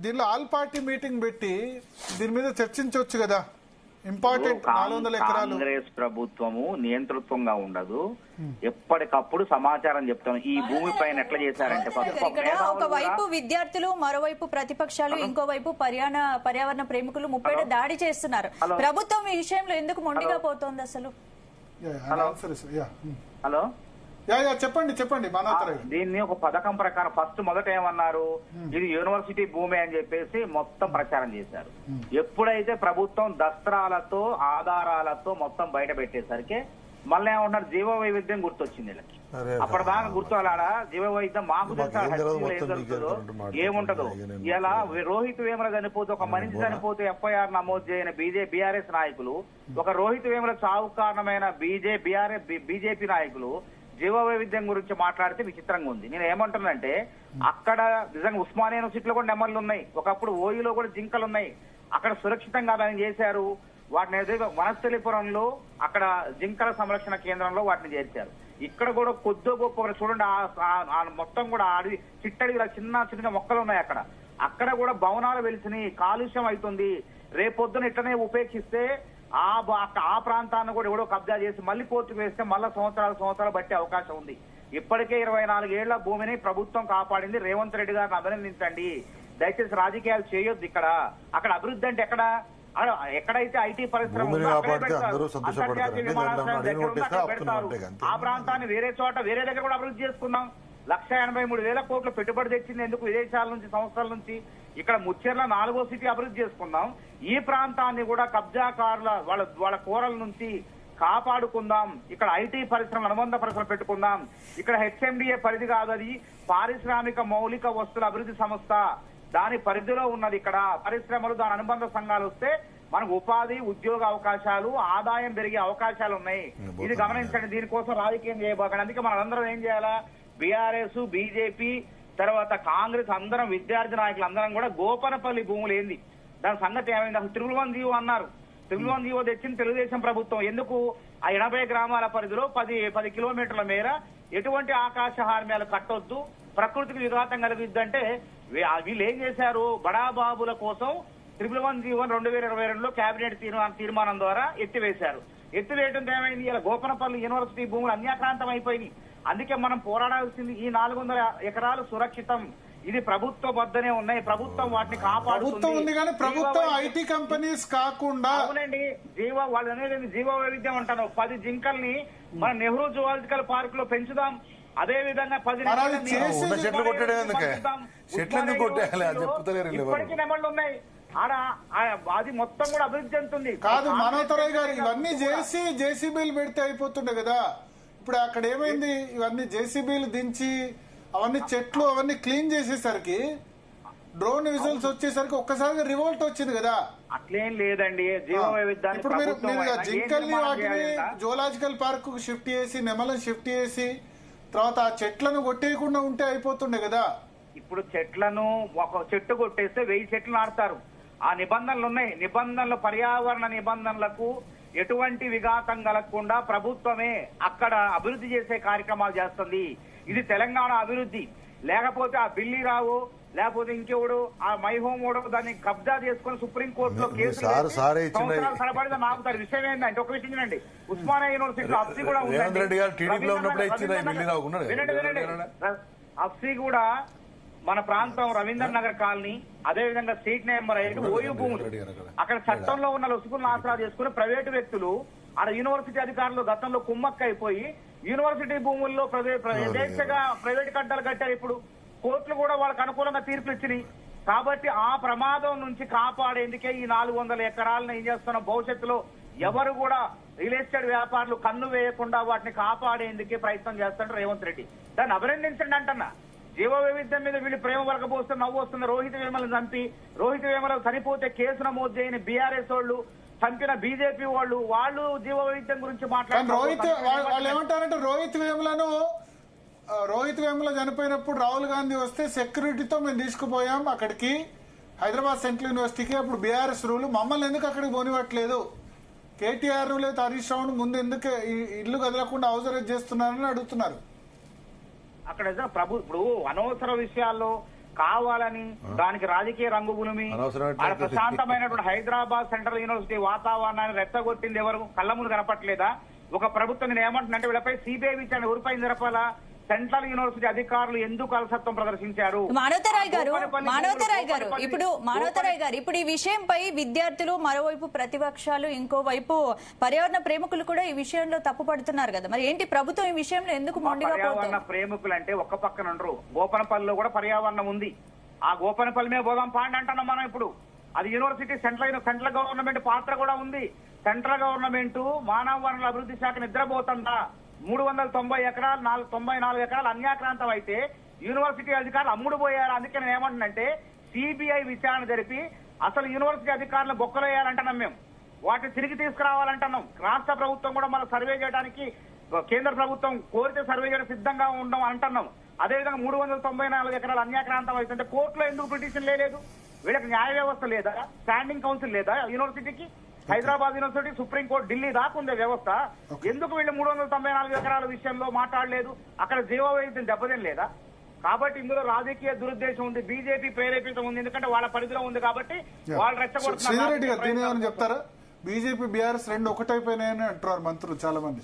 దీనిలో all party meeting పెట్టి దీని మీద చర్చించవచ్చు కదా. ఇంపార్టెంట్ 400 ఎకరాలు. కాంగ్రెస్ ప్రభుత్వము నియంతృత్వంగా ఉండదు, ఎప్పటికప్పుడు సమాచారం చెప్తాను. ఈ భూమి పైన ఎట్లా చేశారంటే ఒకవైపు విద్యార్థులు, మరోవైపు ప్రతిపక్షాలు, ఇంకోవైపు పర్యావరణ ప్రేమికులు ముప్పేట దాడి చేస్తున్నారు. ప్రభుత్వం ఈ విషయంలో ఎందుకు మొండిగా పోతోంది అసలు? హలో చెప్పండి దీన్ని ఒక పథకం ప్రకారం మొదట ఏమన్నారు, ఇది యూనివర్సిటీ భూమి అని చెప్పేసి మొత్తం ప్రచారం చేశారు. ఎప్పుడైతే ప్రభుత్వం దస్త్రాలతో ఆధారాలతో మొత్తం బయట పెట్టేసరికి మళ్ళీ ఏమన్నారు, జీవ వైవిధ్యం గుర్తొచ్చింది వీళ్ళకి. అప్పటిదాకా గుర్తులాడా జీవ వైవిధ్యం మాకు తెలుసా ఏం జరుగుతుందో ఏముంటదో. ఇలా రోహిత్ వేముల చనిపోతే, ఒక మనిషి చనిపోతే ఎఫ్ఐఆర్ నమోదు చేయని బీఆర్ఎస్ నాయకులు, ఒక రోహిత్ వేముల చావు కారణమైన బీజేపీ నాయకులు జీవ వైవిధ్యం గురించి మాట్లాడితే విచిత్రంగా ఉంది. నేను ఏమంటున్నానంటే, అక్కడ నిజంగా ఉస్మానియా యూనివర్సిటీలో కూడా నెమళ్ళు ఉన్నాయి, ఒకప్పుడు ఓయూలో కూడా జింకలు ఉన్నాయి. అక్కడ సురక్షితంగా దాన్ని చేశారు. వాటిని వనస్థలిపురంలో అక్కడ జింకల సంరక్షణ కేంద్రంలో వాటిని చేర్చారు. ఇక్కడ కూడా కొద్ది గొప్ప చూడండి, మొత్తం కూడా అడవి చిట్టడివిలా చిన్న చిన్న మొక్కలు ఉన్నాయి. అక్కడ కూడా భవనాలు వెలిసినాయి, కాలుష్యం అవుతుంది. రేపొద్దున ఇట్లనే ఉపేక్షిస్తే ఆ ప్రాంతాన్ని కూడా ఎవడో కబ్జా చేసి మళ్ళీ కోర్టుకు వేస్తే మళ్ళీ సంవత్సరాలు బట్టే అవకాశం ఉంది. ఇప్పటికే 24 ఏళ్ల భూమిని ప్రభుత్వం కాపాడింది. రేవంత్ రెడ్డి గారిని అభినందించండి. దయచేసి రాజకీయాలు చేయొద్దు. అక్కడ అభివృద్ధి అంటే ఎక్కడైతే ఐటీ పరిశ్రమ ఆ ప్రాంతాన్ని వేరే దగ్గర కూడా అభివృద్ధి చేసుకున్నాం. 1,83,000 కోట్లు పెట్టుబడి తెచ్చింది ఎందుకు? విదేశాల నుంచి, సంస్థల నుంచి. ఇక్కడ ముచ్చెర్ల 4వ సిటీ అభివృద్ధి చేసుకుందాం. ఈ ప్రాంతాన్ని కూడా కబ్జాకారుల వాళ్ళ కోరల నుంచి కాపాడుకుందాం. ఇక్కడ ఐటీ పరిశ్రమ, అనుబంధ పరిశ్రమ పెట్టుకుందాం. ఇక్కడ హెచ్ఎండిఏ పరిధి కాదు, అది పారిశ్రామిక మౌలిక వస్తువుల అభివృద్ధి సంస్థ, దాని పరిధిలో ఉన్నది. ఇక్కడ పరిశ్రమలు, దాని అనుబంధ సంఘాలు వస్తే మనకు ఉపాధి, ఉద్యోగ అవకాశాలు, ఆదాయం పెరిగే అవకాశాలు ఉన్నాయి. ఇది గమనించండి. దీనికోసం రాజకీయం చేయబోకండి. అందుకే మనందరం ఏం చేయాలా, బీఆర్ఎస్, బీజేపీ, తర్వాత కాంగ్రెస్ అందరం, విద్యార్థి నాయకులు అందరం కూడా గోపనపల్లి భూములు ఏంది దాని సంగతి ఏమైంది? అసలు 3-1 జీవో అన్నారు. 3-1 జీవో తెచ్చింది తెలుగుదేశం ప్రభుత్వం. ఎందుకు? ఆ 80 గ్రామాల పరిధిలో 10 కిలోమీటర్ల మేర ఎటువంటి ఆకాశ హార్మ్యాలు కట్టొద్దు, ప్రకృతికి విఘాతం కలిగిద్దంటే వీళ్ళు ఏం చేశారు, బడాబాబుల కోసం 3-1 జీవో 2022లో కేబినెట్ తీర్మానం ద్వారా ఎత్తివేశారు. ఎత్తివేయడంతో ఏమైంది, ఇలా గోపనపల్లి యూనివర్సిటీ భూములు అన్యాక్రాంతం అయిపోయినాయి. అందుకే మనం పోరాడాల్సింది, ఈ 400 ఎకరాలు సురక్షితం, ఇది ప్రభుత్వ వద్దనే ఉన్నాయి, ప్రభుత్వం వాటిని కాపాడుతుంది. ప్రభుత్వం ఐటీ కంపెనీస్ కాకుండా. అవునండి, వాళ్ళు అనేది జీవ వైవిధ్యం అంటాను. 10 జింకల్ని మన నెహ్రూ జువాలజికల్ పార్క్ లో పెంచుదాం. అదే విధంగా 10 ఇప్పటికీ నెమళ్ళు ఉన్నాయి. అది మొత్తం కూడా అభివృద్ధి చెందుతుంది. కాదు మనోతరయ్య గారు, ఇవన్నీ చేసి జేసీబీలు పెడితే అయిపోతుండే కదా. ఇప్పుడు అక్కడ ఏమైంది, ఇవన్నీ జేసీబీలు దించి అవన్నీ చెట్లు అవన్నీ క్లీన్ చేసేసరికి, డ్రోన్ విజువల్స్ వచ్చేసరికి ఒక్కసారిగా రివోల్ట్ వచ్చింది కదా. అట్లేం లేదండి, జీవ వైవిధ్యాన్ని ఇప్పుడు మీరు జింకల్ని వాటిని జూలాజికల్ పార్క్ కు షిఫ్ట్ చేసి, నెమలను షిఫ్ట్ చేసి, తర్వాత ఆ చెట్లను కొట్టేయకుండా ఉంటే అయిపోతుండే కదా. ఇప్పుడు చెట్లను ఒక చెట్టు కొట్టేస్తే 1000 చెట్లు నాటుతారు. ఆ నిబంధనలు ఉన్నాయి. పర్యావరణ నిబంధనలకు ఎటువంటి విఘాతం కలగకుండా ప్రభుత్వమే అక్కడ అభివృద్ధి చేసే కార్యక్రమాలు చేస్తుంది. ఇది తెలంగాణ అభివృద్ధి. లేకపోతే ఆ బిల్లీరావు, లేకపోతే ఇంకెవడు, ఆ మై హోమ్ ఓడో దాన్ని కబ్జా చేసుకుని సుప్రీంకోర్టులో కేసు సరపడితే నాకుతారు. విషయం ఏంటంటే, ఒక విషయం వినండి, ఉస్మానియా యూనివర్సిటీ అఫ్సీ కూడా అఫ్సీ కూడా మన ప్రాంతం రవీంద్ర నగర్ కాలనీ, అదేవిధంగా స్ట్రీట్ నెంబర్ 8 ఓయూ భూములు. అక్కడ చట్టంలో ఉన్న లొసుగులను ఆసరా చేసుకుని ప్రైవేటు వ్యక్తులు, ఆడ యూనివర్సిటీ అధికారులు గతంలో కుమ్మక్క అయిపోయి యూనివర్సిటీ భూముల్లో యథేచ్ఛగా ప్రైవేట్ కట్టలు కట్టారు. ఇప్పుడు కోర్టులు కూడా వాళ్ళకి అనుకూలంగా తీర్పులు ఇచ్చినాయి. కాబట్టి ఆ ప్రమాదం నుంచి కాపాడేందుకే ఈ 400 ఎకరాలను ఏం చేస్తున్నాం, భవిష్యత్తులో ఎవరు కూడా రియల్ ఎస్టేట్ వ్యాపారులు కన్ను వేయకుండా వాటిని కాపాడేందుకే ప్రయత్నం చేస్తాడు రేవంత్ రెడ్డి. దాన్ని అభినందించండి అంటున్నా. జీవ వైవిధ్యం మీద వీళ్ళు ప్రేమ వరకపోతే నవ్వు వస్తుంది. రోహిత్ వేమలను చంపి, రోహిత్ వేమల చనిపోతే కేసు నమోదు చేయని బీఆర్ఎస్ వాళ్ళు, చంపిన బీజేపీ వాళ్ళు జీవ వైవిధ్యం గురించి మాట్లాడారు. వాళ్ళు ఏమంటారంటే, రోహిత్ వేముల చనిపోయినప్పుడు రాహుల్ గాంధీ వస్తే సెక్యూరిటీతో మేము తీసుకుపోయాం అక్కడికి, హైదరాబాద్ సెంట్రల్ యూనివర్సిటీకి. అప్పుడు బీఆర్ఎస్ రూల్, మమ్మల్ని ఎందుకు అక్కడికి పోనివ్వట్లేదు, కేటీఆర్ లేదా హరీష్ రావును ముందు ఎందుకు ఇల్లు కదలకుండా హౌస్ అరెస్ట్ చేస్తున్నారని అడుగుతున్నారు. అక్కడ ఇప్పుడు అనవసర విషయాల్లో కావాలని దానికి రాజకీయ రంగు పులిమి ఆడ ప్రశాంతమైనటువంటి హైదరాబాద్ సెంట్రల్ యూనివర్సిటీ వాతావరణాన్ని రెచ్చగొట్టింది ఎవరు? కళ్ళ ముందు కనపట్లేదా? ఒక ప్రభుత్వం నేను ఏమంటున్నంటే వీళ్ళపై సిబిఐ విచారణ ఎవరిపై జరపాలా? సెంట్రల్ యూనివర్సిటీ అధికారులు ఎందుకు అలసత్వం ప్రదర్శించారు? మానవతరాయ్ గారు ఇప్పుడు ఈ విషయంపై విద్యార్థులు, మరోవైపు ప్రతిపక్షాలు, ఇంకోవైపు పర్యావరణ ప్రేమికులు కూడా ఈ విషయంలో తప్పు పడుతున్నారు కదా, మరి ఏంటి ప్రభుత్వం ఈ విషయంలో ఎందుకు మొండిగా పోతుంది? పర్యావరణ ప్రేమికులు అంటే ఒక్క పక్కన ఉండరు. గోపనపల్లిలో కూడా పర్యావరణం ఉంది. ఆ గోపనపల్లి మీద పోదాం పాండి అంటున్నాం మనం. ఇప్పుడు అది యూనివర్సిటీ సెంట్రల్ గవర్నమెంట్ పాత్ర కూడా ఉంది. సెంట్రల్ గవర్నమెంట్ మానవ వనరుల అభివృద్ధి శాఖ నిద్రపోతుందా? 390 ఎకరాలు 94 ఎకరాలు అన్యాక్రాంతం అయితే యూనివర్సిటీ అధికారులు అమ్ముడు పోయారు. అందుకే నేను ఏమంటున్నంటే సిబిఐ విచారణ జరిపి అసలు యూనివర్సిటీ అధికారులు బొక్కలేయాలంటున్నాం మేము. వాటిని తిరిగి తీసుకురావాలంటున్నాం. రాష్ట్ర ప్రభుత్వం కూడా మనం సర్వే చేయడానికి, కేంద్ర ప్రభుత్వం కోరితే సర్వే చేయడం సిద్ధంగా ఉండడం అంటున్నాం. అదేవిధంగా 394 ఎకరాలు అన్యాక్రాంతం అవుతుంటే కోర్టులో ఎందుకు పిటిషన్ లేదు? వీళ్ళకి న్యాయ వ్యవస్థ లేదా? స్టాండింగ్ కౌన్సిల్ లేదా యూనివర్సిటీకి? హైదరాబాద్ యూనివర్సిటీ, సుప్రీంకోర్టు, ఢిల్లీ దాకా ఉంది వ్యవస్థ. ఎందుకు వీళ్ళు 394 ఎకరాల విషయంలో మాట్లాడలేదు? అక్కడ జీవవైద్యం దెబ్బతిన లేదా? కాబట్టి ఇందులో రాజకీయ దురుద్దేశం ఉంది, బీజేపీ ప్రేరేపితం ఉంది. ఎందుకంటే వాళ్ళ పరిధిలో ఉంది కాబట్టి వాళ్ళు రెచ్చగొడుతున్నారు. చెప్తారా? బీజేపీ బీఆర్ఎస్ రెండు ఒకటైపోయినాయని అంటున్నారు మంత్రులు చాలా మంది.